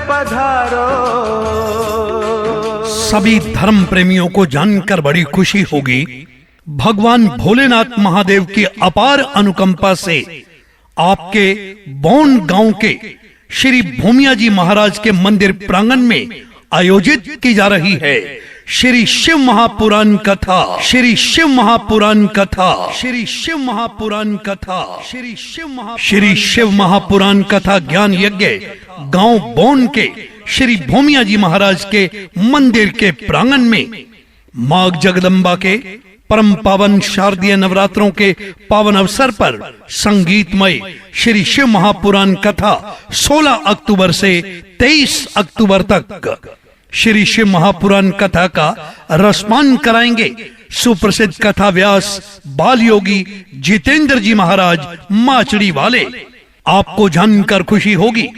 पधारो। सभी धर्म प्रेमियों को जानकर बड़ी खुशी होगी, भगवान भोलेनाथ महादेव की अपार अनुकंपा से आपके बौन गांव के श्री भूमिया जी महाराज के मंदिर प्रांगण में आयोजित की जा रही है श्री शिव महापुराण कथा, श्री शिव महापुराण कथा, श्री शिव महापुराण कथा, श्री शिव महापुराण कथा ज्ञान यज्ञ गांव बौन के श्री भूमिया जी महाराज के मंदिर के प्रांगण में मां जगदम्बा के परम पावन शारदीय नवरात्रों के पावन अवसर पर संगीतमय श्री शिव महापुराण कथा 16 अक्टूबर से 23 अक्टूबर तक श्री शिव महापुराण कथा का रसपान कराएंगे सुप्रसिद्ध कथा व्यास बाल योगी जितेंद्र जी महाराज माचड़ी वाले। आपको जानकर खुशी होगी,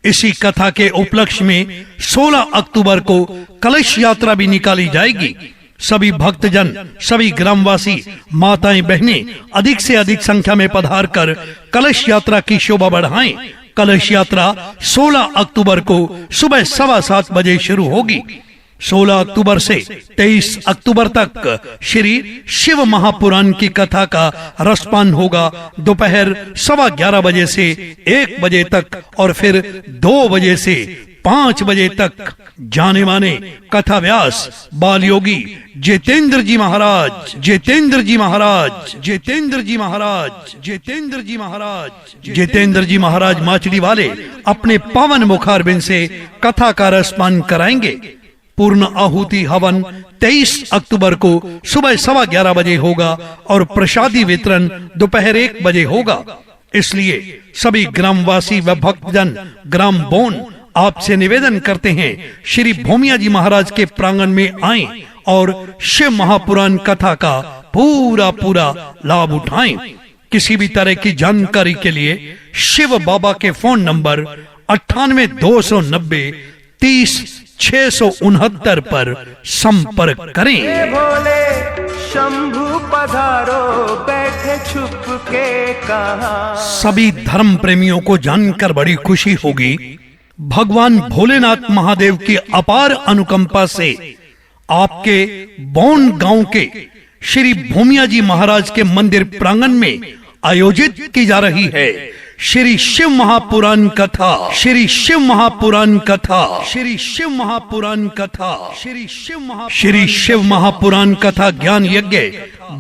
इसी कथा के उपलक्ष्य में 16 अक्टूबर को कलश यात्रा भी निकाली जाएगी। सभी भक्तजन, सभी ग्रामवासी, माताएं, बहनें अधिक से अधिक संख्या में पधार कर कलश यात्रा की शोभा बढ़ाएं। कलश यात्रा 16 अक्टूबर को सुबह 7:15 बजे शुरू होगी। 16 अक्टूबर से 23 अक्टूबर तक श्री शिव महापुराण की कथा का रसपान होगा। दोपहर 11:15 बजे से 1 बजे तक और फिर 2 बजे से 5 बजे तक जाने माने कथा व्यास बाल योगी जितेंद्र जी महाराज, जितेंद्र जी महाराज, जितेंद्र जी महाराज, जितेंद्र जी महाराज, जितेंद्र जी महाराज माचड़ी वाले अपने पावन मुखारबिंद से कथा का रसपान कराएंगे। पूर्ण आहुति हवन 23 अक्टूबर को सुबह 11:15 बजे होगा और प्रसादी वितरण दोपहर 1 बजे होगा। इसलिए सभी ग्रामवासी व भक्तजन ग्राम बौन आपसे निवेदन करते हैं, श्री भूमिया जी महाराज के प्रांगण में आएं और शिव महापुराण कथा का पूरा लाभ उठाएं। किसी भी तरह की जानकारी के लिए शिव बाबा के फोन नंबर 98 290 30 669 पर संपर्क करें। भोले शंभु पधारो, बैठे छुप के कहां। सभी धर्म प्रेमियों को जानकर बड़ी खुशी होगी, भगवान भोलेनाथ महादेव की अपार अनुकंपा से आपके बौन गांव के श्री भूमिया जी महाराज के मंदिर प्रांगण में आयोजित की जा रही है श्री शिव महापुराण कथा, श्री शिव महापुराण कथा, श्री शिव महापुराण कथा, श्री शिव महापुराण कथा ज्ञान यज्ञ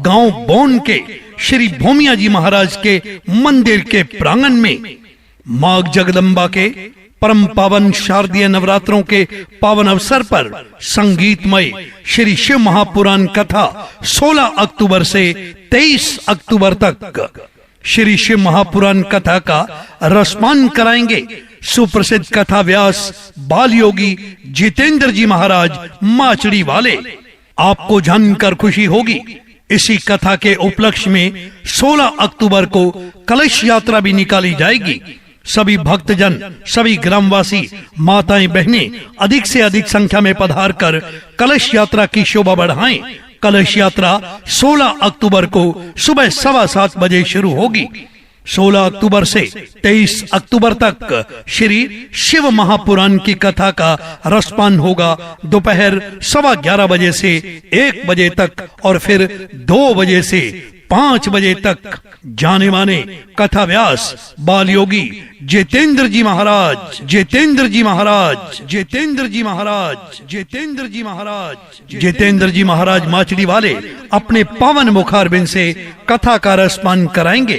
गांव बौन के श्री भूमिया जी महाराज के मंदिर के प्रांगण में मां जगदम्बा के परम पावन शारदीय नवरात्रों के पावन अवसर पर संगीतमय श्री शिव महापुराण कथा 16 अक्टूबर से 23 अक्टूबर तक श्री शिव महापुराण कथा का रसपान कराएंगे सुप्रसिद्ध कथा व्यास बाल योगी जितेंद्र जी महाराज माचड़ी वाले। आपको जानकर खुशी होगी, इसी कथा के उपलक्ष्य में 16 अक्टूबर को कलश यात्रा भी निकाली जाएगी। सभी भक्तजन, सभी ग्रामवासी, माताएं, बहनें अधिक से अधिक संख्या में पधार कर कलश यात्रा की शोभा बढ़ाएं। कलश यात्रा 16 अक्टूबर को सुबह 7:15 बजे शुरू होगी। 16 अक्टूबर से 23 अक्टूबर तक श्री शिव महापुराण की कथा का रसपान होगा। दोपहर 11:15 बजे से 1 बजे तक और फिर 2 बजे से 5 बजे तक जाने माने कथा व्यास बाल योगी जितेंद्र जी महाराज, जितेंद्र जी महाराज, जितेंद्र जी महाराज, जितेंद्र जी महाराज, जितेंद्र जी महाराज माचड़ी वाले अपने पावन मुखारबिंद से कथा का रसपान कराएंगे।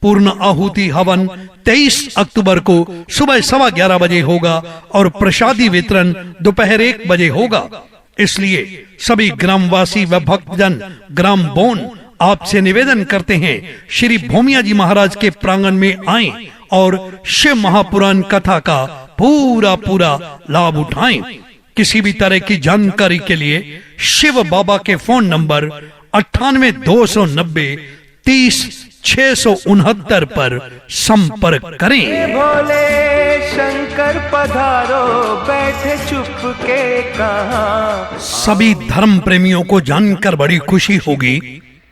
पूर्ण आहुति हवन 23 अक्टूबर को सुबह 11:15 बजे होगा और प्रसादी वितरण दोपहर 1 बजे होगा। इसलिए सभी ग्रामवासी व भक्तजन ग्राम बौन आपसे निवेदन करते हैं, श्री भूमिया जी महाराज के प्रांगण में आएं और शिव महापुराण कथा का पूरा लाभ उठाएं। किसी भी तरह की जानकारी के लिए शिव बाबा के फोन नंबर 98 290 30 669 पर संपर्क करें। भोले शंकर पधारो, बैठे चुप के कहां। सभी धर्म प्रेमियों को जानकर बड़ी खुशी होगी,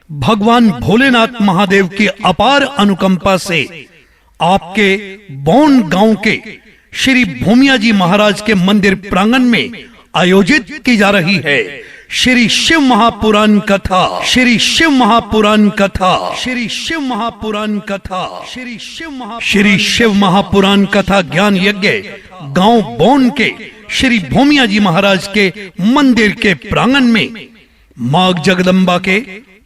भगवान भोलेनाथ महादेव की अपार अनुकंपा से आपके बौन गांव के श्री भूमिया जी महाराज के मंदिर प्रांगण में आयोजित की जा रही है श्री शिव महापुराण कथा, श्री शिव महापुराण कथा, श्री शिव महापुराण कथा, श्री शिव महापुराण कथा ज्ञान यज्ञ गांव बौन के श्री भूमिया जी महाराज के मंदिर के प्रांगण में मां जगदम्बा के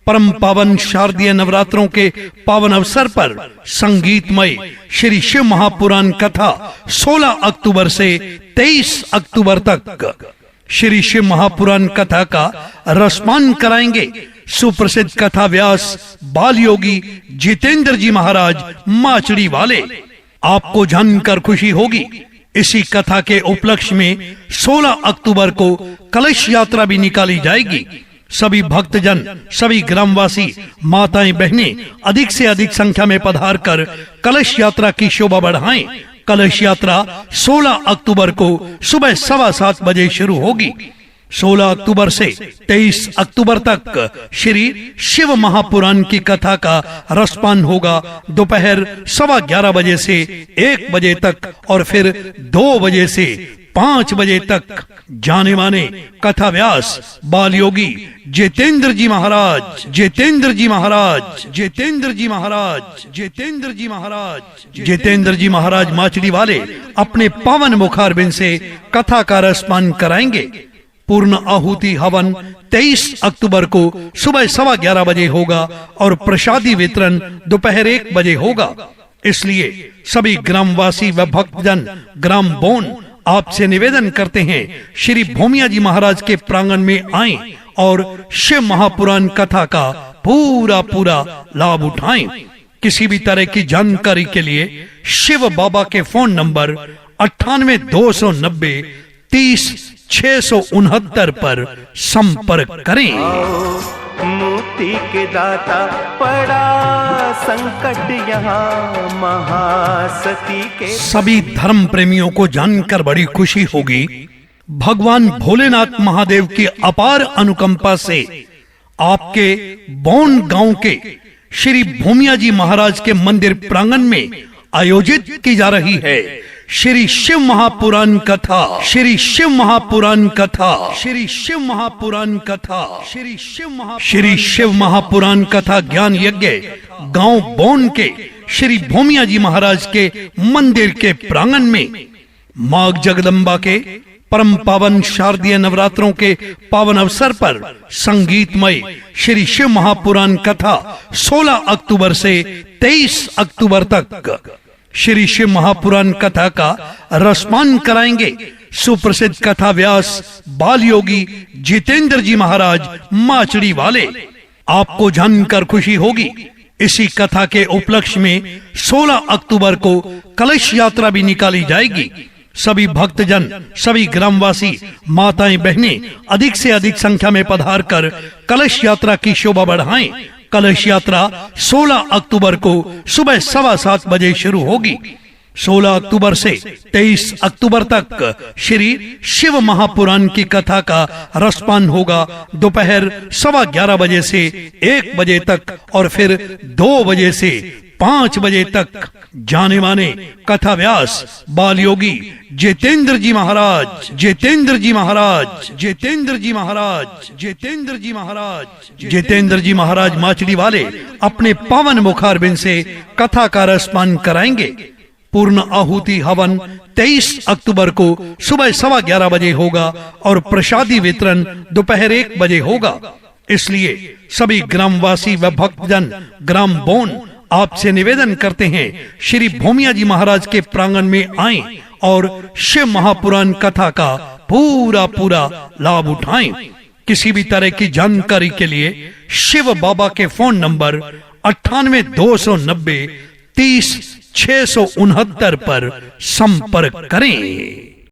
परम पावन शारदीय नवरात्रों के पावन अवसर पर संगीतमय श्री शिव महापुराण कथा 16 अक्टूबर से 23 अक्टूबर तक श्री शिव महापुराण कथा का रसपान कराएंगे सुप्रसिद्ध कथा व्यास बाल योगी जितेंद्र जी महाराज माचड़ी वाले। आपको जानकर खुशी होगी, इसी कथा के उपलक्ष्य में 16 अक्टूबर को कलश यात्रा भी निकाली जाएगी। सभी भक्तजन, सभी ग्रामवासी, माताएं, बहनें अधिक से अधिक संख्या में पधार कर कलश यात्रा की शोभा बढ़ाएं। कलश यात्रा 16 अक्टूबर को सुबह 7:15 बजे शुरू होगी। 16 अक्टूबर से 23 अक्टूबर तक श्री शिव महापुराण की कथा का रसपान होगा। दोपहर 11:15 बजे से 1 बजे तक और फिर 2 बजे से 5 बजे तक जाने माने कथा व्यास बाल योगी जितेंद्र जी महाराज, जितेंद्र जी महाराज, जितेंद्र जी महाराज, जितेंद्र जी महाराज, जितेंद्र जी महाराज माचड़ी वाले अपने पावन मुखारबिंद से कथा का रसपान कराएंगे। पूर्ण आहुति हवन 23 अक्टूबर को सुबह 11:15 बजे होगा और प्रसादी वितरण दोपहर 1 बजे होगा। इसलिए सभी ग्रामवासी व भक्तजन ग्राम बौन आपसे निवेदन करते हैं, श्री भूमिया जी महाराज के प्रांगण में आएं और शिव महापुराण कथा का पूरा लाभ उठाएं। किसी भी तरह की जानकारी के लिए शिव बाबा के फोन नंबर 98 290 30 669 पर संपर्क करें। मुक्ति के दाता पड़ा संकट यहाँ महासती के। सभी धर्म प्रेमियों को जानकर बड़ी खुशी होगी, भगवान भोलेनाथ महादेव की अपार अनुकंपा से आपके बौन गांव के श्री भूमिया जी महाराज के मंदिर प्रांगण में आयोजित की जा रही है श्री शिव महापुराण कथा, श्री शिव महापुराण कथा, श्री शिव महापुराण कथा, श्री शिव महापुराण कथा ज्ञान यज्ञ गांव बौन के श्री भूमिया जी महाराज के मंदिर के प्रांगण में मां जगदम्बा के परम पावन शारदीय नवरात्रों के पावन अवसर पर संगीतमय श्री शिव महापुराण कथा 16 अक्टूबर से 23 अक्टूबर तक श्री शिव महापुराण कथा का रसपान कराएंगे सुप्रसिद्ध कथा व्यास बाल योगी जितेंद्र जी महाराज माचड़ी वाले। आपको जानकर खुशी होगी, इसी कथा के उपलक्ष्य में 16 अक्टूबर को कलश यात्रा भी निकाली जाएगी। सभी भक्तजन, सभी ग्रामवासी, माताएं, बहनें अधिक से अधिक संख्या में पधार कर कलश यात्रा की शोभा बढ़ाएं। कलश यात्रा 16 अक्टूबर को सुबह 7:15 बजे शुरू होगी। 16 अक्टूबर से 23 अक्टूबर तक श्री शिव महापुराण की कथा का रसपान होगा। दोपहर 11:15 बजे से 1 बजे तक और फिर 2 बजे से 5 बजे तक जाने माने कथा व्यास बाल योगी जितेंद्र जी महाराज, जितेंद्र जी महाराज, जितेंद्र जी महाराज, जितेंद्र जी महाराज, जितेंद्र जी महाराज माचड़ी वाले अपने पावन मुखारबिंद से कथा का रसपान कराएंगे। पूर्ण आहुति हवन 23 अक्टूबर को सुबह 11:15 बजे होगा और प्रसादी वितरण दोपहर 1 बजे होगा। इसलिए सभी ग्रामवासी व भक्तजन ग्राम बौन आपसे निवेदन करते हैं, श्री भूमिया जी महाराज के प्रांगण में आएं और शिव महापुराण कथा का पूरा लाभ उठाएं। किसी भी तरह की जानकारी के लिए शिव बाबा के फोन नंबर 98 290 30 669 पर संपर्क करें।